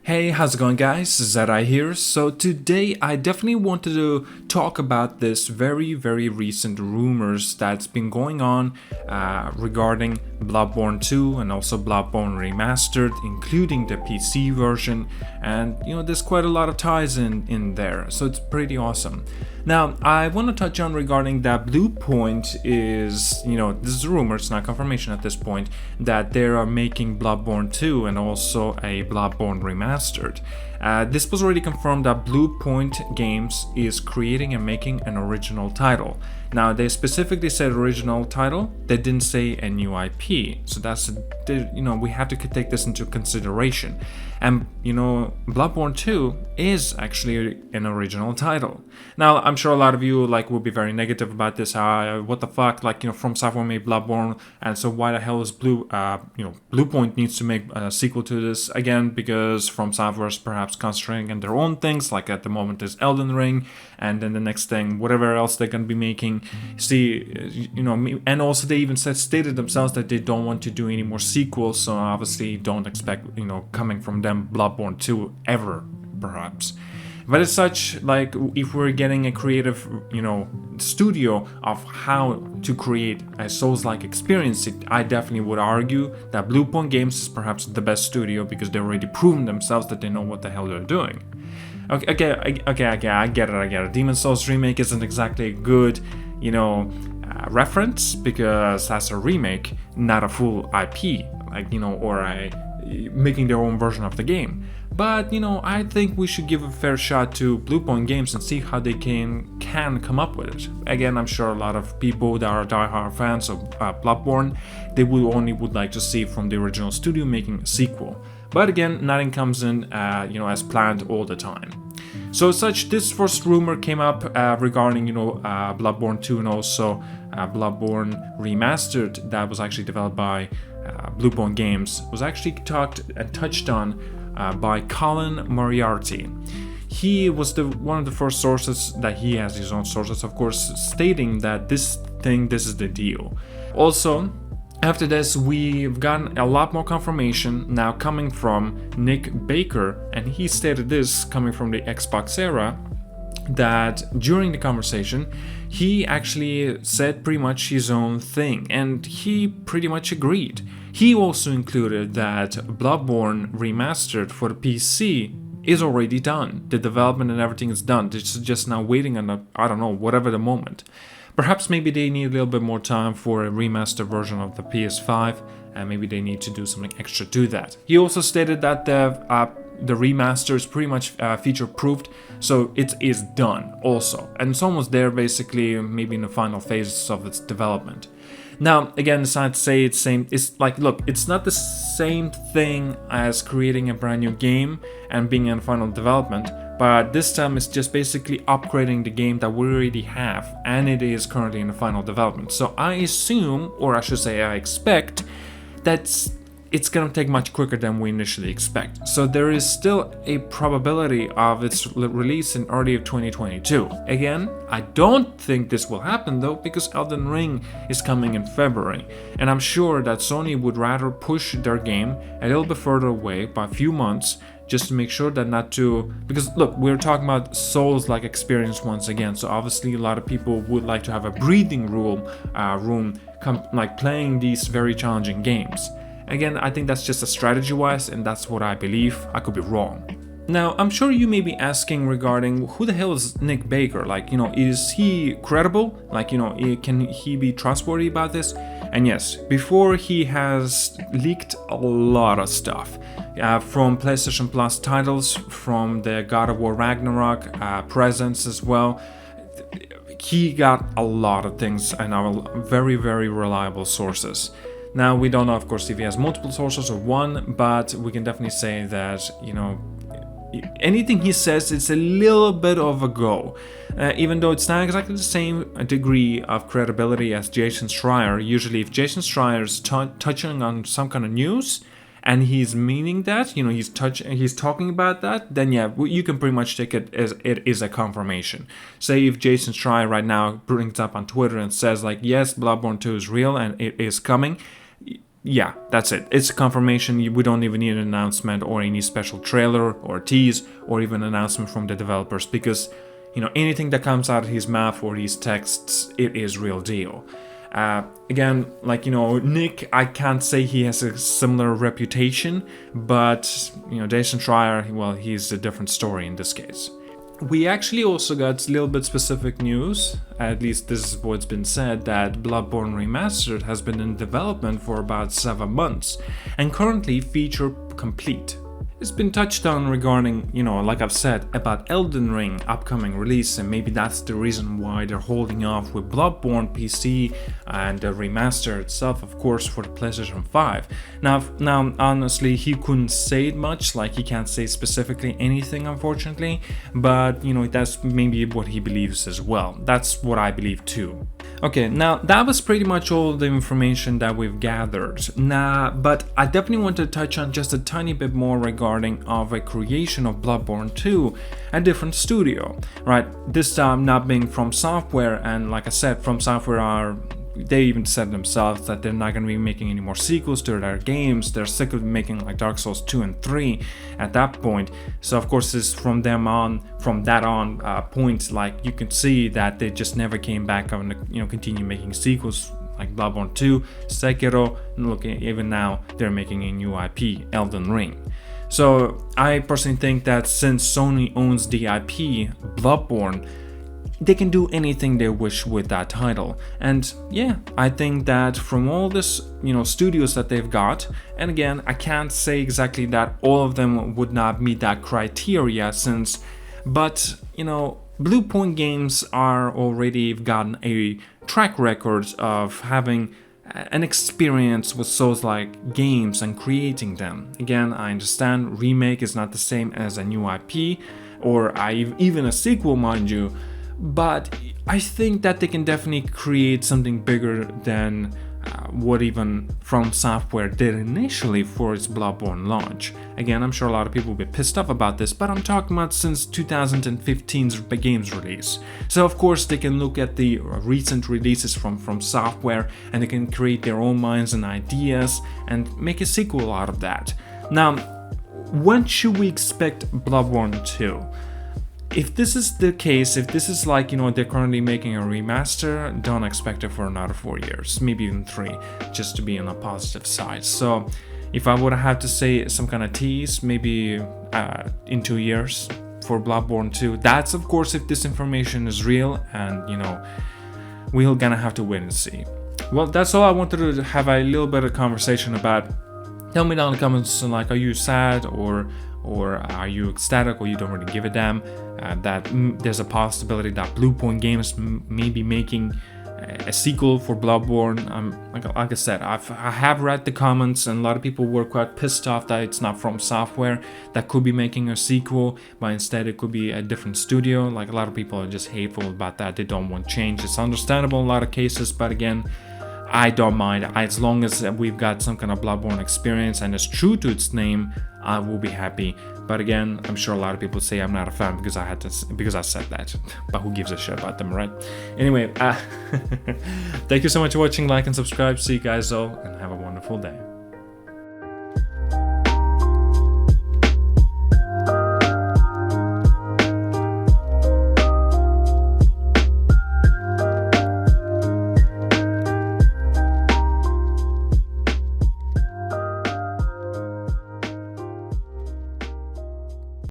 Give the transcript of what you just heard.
Hey, how's it going, guys? ZDEyE here. So today I definitely wanted to talk about this very recent rumors that's been going on regarding Bloodborne 2 and also Bloodborne Remastered, including the PC version. And there's quite a lot of ties in there, so it's pretty awesome. Now, I want to touch on regarding that Bluepoint is, this is a rumor, it's not confirmation at this point, that they are making Bloodborne 2 and also a Bloodborne Remastered. This was already confirmed that Bluepoint Games is creating and making an original title. Now, they specifically said original title, they didn't say a new IP, so we have to take this into consideration. And, Bloodborne 2 is actually an original title. Now, I'm sure a lot of you will be very negative about this. What the fuck? From Software made Bloodborne, and so why the hell is Bluepoint needs to make a sequel to this again? Because From Software is perhaps concentrating on their own things. Like at the moment, there's Elden Ring, and then the next thing, whatever else they're gonna be making. And also they even stated themselves that they don't want to do any more sequels. So obviously, don't expect coming from them Bloodborne 2 ever, perhaps. But as such, if we're getting a creative, studio of how to create a Souls-like experience, I definitely would argue that Bluepoint Games is perhaps the best studio because they've already proven themselves that they know what the hell they're doing. Okay, I get it. Demon's Souls remake isn't exactly a good, reference because that's a remake, not a full IP, making their own version of the game. But I think we should give a fair shot to Bluepoint Games and see how they can come up with it. Again, I'm sure a lot of people that are diehard fans of Bloodborne, they would like to see from the original studio making a sequel. But again, nothing comes in as planned all the time. So as such, this first rumor came up regarding Bloodborne 2 and also Bloodborne Remastered that was actually developed by Bluepoint Games, was actually touched on by Colin Moriarty. He was one of the first sources that he has his own sources, of course, stating that this is the deal. Also, after this, we've gotten a lot more confirmation now coming from Nick Baker, and he stated this coming from the Xbox era, that during the conversation, he actually said pretty much his own thing, and he pretty much agreed. He also included that Bloodborne Remastered for the PC is already done. The development and everything is done. It's just now waiting on whatever the moment. Perhaps maybe they need a little bit more time for a remastered version of the PS5, and maybe they need to do something extra to that. He also stated that the remaster is pretty much feature-proofed, so it is done also. And it's almost there, basically, maybe in the final phases of its development. Now, again, it's not to say it's same. It's look, it's not the same thing as creating a brand new game and being in final development, but this time it's just basically upgrading the game that we already have, and it is currently in the final development. So I assume, or I should say I expect, that it's gonna take much quicker than we initially expect. So there is still a probability of its release in early of 2022. Again, I don't think this will happen though, because Elden Ring is coming in February, and I'm sure that Sony would rather push their game a little bit further away by a few months, just to make sure that because look, we're talking about Souls-like experience once again, so obviously a lot of people would like to have a breathing room playing these very challenging games. Again, I think that's just a strategy-wise, and that's what I believe. I could be wrong. Now, I'm sure you may be asking regarding who the hell is Nick Baker? Is he credible? Can he be trustworthy about this? And yes, before he has leaked a lot of stuff. From PlayStation Plus titles, from the God of War Ragnarok presence as well. He got a lot of things and are very reliable sources. Now, we don't know, of course, if he has multiple sources or one, but we can definitely say that, anything he says, it's a little bit of a go. Even though it's not exactly the same degree of credibility as Jason Schreier. Usually, if Jason Schreier is touching on some kind of news, and he's meaning that, he's talking about that, then yeah, you can pretty much take it as it is a confirmation. Say if Jason Schreier right now brings up on Twitter and says yes, Bloodborne 2 is real and it is coming, yeah, that's it. It's a confirmation. We don't even need an announcement or any special trailer or tease or even announcement from the developers, because anything that comes out of his mouth or his texts, it is real deal. Again, Nick, I can't say he has a similar reputation, but Jason Schreier, well, he's a different story in this case. We actually also got a little bit specific news, at least this is what's been said, that Bloodborne Remastered has been in development for about 7 months and currently feature complete. It's been touched on regarding, like I've said, about Elden Ring upcoming release, and maybe that's the reason why they're holding off with Bloodborne PC and the remaster itself, of course, for the PlayStation 5. Now, honestly, he couldn't say much, like he can't say specifically anything, unfortunately, but, that's maybe what he believes as well. That's what I believe too. Okay, now that was pretty much all the information that we've gathered. But I definitely want to touch on just a tiny bit more regarding of a creation of Bloodborne 2, a different studio, right? This time not being From Software, and like I said, From Software they even said themselves that they're not going to be making any more sequels to their games. They're sick of making like Dark Souls 2 and 3 at that point. So of course, it's from that on point, like you can see that they just never came back on continue making sequels like Bloodborne 2, Sekiro, and look, even now they're making a new IP, Elden Ring. So I personally think that since Sony owns the IP Bloodborne, they can do anything they wish with that title. And yeah, I think that from all this, studios that they've got, and again, I can't say exactly that all of them would not meet that criteria but Bluepoint Games are already gotten a track record of having an experience with Souls-like games and creating them. Again, I understand remake is not the same as a new IP or even a sequel, mind you, but I think that they can definitely create something bigger than what even From Software did initially for its Bloodborne launch. Again, I'm sure a lot of people will be pissed off about this, but I'm talking about since 2015's game's release. So of course they can look at the recent releases from Software and they can create their own minds and ideas and make a sequel out of that. Now, when should we expect Bloodborne 2? If this is the case, if this is like, they're currently making a remaster, don't expect it for another 4 years, maybe even 3, just to be on a positive side. So if I would have to say some kind of tease, maybe in 2 years for Bloodborne 2, that's of course if this information is real, and we're gonna have to wait and see. Well, that's all I wanted to have a little bit of conversation about. Tell me down in the comments, like, are you sad or are you ecstatic, or you don't really give a damn that there's a possibility that Bluepoint Games may be making a sequel for Bloodborne? Like I said, I have read the comments, and a lot of people were quite pissed off that it's not From Software that could be making a sequel, but instead it could be a different studio. Like, a lot of people are just hateful about that. They don't want change. It's understandable in a lot of cases, but again, I don't mind. As long as we've got some kind of Bloodborne experience and it's true to its name, I will be happy. But again, I'm sure a lot of people say I'm not a fan because I said that. But who gives a shit about them, right? Anyway, thank you so much for watching. Like and subscribe. See you guys all, and have a wonderful day.